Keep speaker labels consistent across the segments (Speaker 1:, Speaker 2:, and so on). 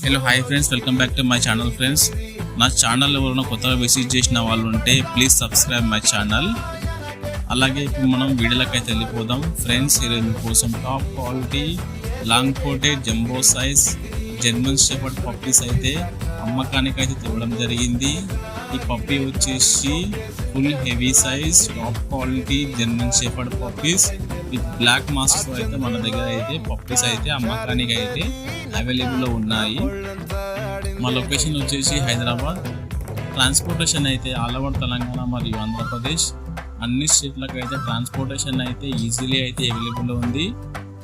Speaker 1: Hello hi friends, welcome back to my channel friends. నా channel ఎవరైనా కొత్తగా visit చేసిన వాళ్ళు ఉంటే ప్లీజ్ సబ్స్క్రైబ్ మై ఛానల్. అలాగే ఇప్పుడు మనం వీడియోలోకి అయితే వెళ్ళిపోదాం ఫ్రెండ్స్. ఈరోజు మీకోసం top quality long coated jumbo size German shepherd puppies అయితే అమ్మకానికి అయితే తేవడం జరిగింది. ఈ పప్పీ వచ్చేసి full heavy size top quality German shepherd puppies with black మాస్క్తో అయితే మన దగ్గర అయితే పప్పీస్ అయితే అమ్మకానికి అయితే అవైలబుల్లో ఉన్నాయి. మా లొకేషన్ వచ్చేసి హైదరాబాద్. ట్రాన్స్పోర్టేషన్ అయితే ఆల్ ఓవర్ తెలంగాణ మరియు ఆంధ్రప్రదేశ్ అన్ని స్టేట్లకు అయితే ట్రాన్స్పోర్టేషన్ అయితే ఈజీలీ అయితే అవైలబుల్లో ఉంది.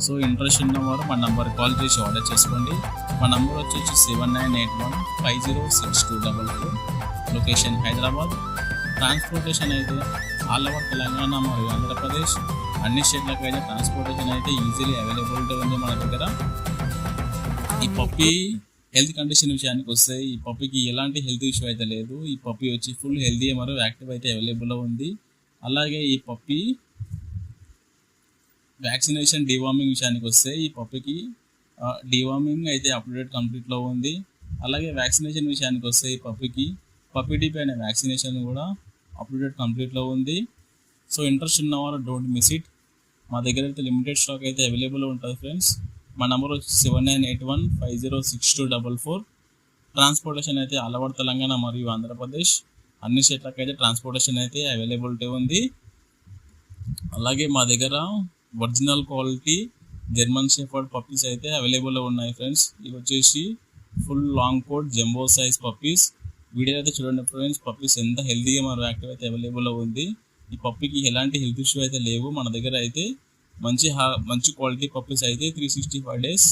Speaker 1: సో ఇంట్రెస్ట్ ఉన్నవారు మా నంబర్ కాల్ చేసి ఆర్డర్ చేసుకోండి. మా నంబర్ వచ్చేసి 7981506244. లొకేషన్ హైదరాబాద్. ట్రాన్స్పోర్టేషన్ అయితే ఆల్ ఓవర్ తెలంగాణ మరియు ఆంధ్రప్రదేశ్ అన్ని స్టేట్లకు అయితే ట్రాన్స్పోర్టేషన్ అయితే ఈజీలీ అవైలబుల్గా ఉంది మన దగ్గర. ఈ పప్పీ హెల్త్ కండిషన్ విషయానికి వస్తే ఈ పప్పీకి ఎలాంటి హెల్త్ ఇష్యూ అయితే లేదు. ఈ పప్పీ వచ్చి ఫుల్ హెల్తీ మరియు యాక్టివ్ అయితే అవైలబుల్లో ఉంది. అలాగే ఈ పప్పీ వ్యాక్సినేషన్ డివార్మింగ్ విషయానికి వస్తే ఈ పప్పీకి డివార్మింగ్ అయితే అప్డేట్ కంప్లీట్లో ఉంది. అలాగే వ్యాక్సినేషన్ విషయానికి వస్తే ఈ పప్పీకి పప్పీ డిపి అనే వ్యాక్సినేషన్ కూడా అప్డేట్ కంప్లీట్లో ఉంది. సో ఇంట్రెస్ట్ ఉన్నవారు డోంట్ మిస్ ఇట్. మా దగ్గర అయితే లిమిటెడ్ స్టాక్ అయితే అవైలబుల్ ఉంటుంది ఫ్రెండ్స్. మా నెంబర్ వచ్చి 7981506244. ట్రాన్స్పోర్టేషన్ అయితే ఆల్ ఓవర్ తెలంగాణ మరియు ఆంధ్రప్రదేశ్ అన్ని స్టేట్లకు అయితే ట్రాన్స్పోర్టేషన్ అయితే అవైలబిలిటీ ఉంది. అలాగే మా దగ్గర original quality German shepherd puppies అయితే అవైలబుల్లో ఉన్నాయి ఫ్రెండ్స్. ఇవి వచ్చేసి full long coat jumbo size puppies. Video అయితే చూడండి ఫ్రెండ్స్, పప్పీస్ ఎంత హెల్తీగా మరియు యాక్టివ్ అయితే అవైలబుల్లో ఉంది. ఈ పప్పీకి ఎలాంటి హెల్త్ ఇష్యూ అయితే లేవు. మన దగ్గర అయితే మంచి క్వాలిటీ పప్పీస్ అయితే 365 days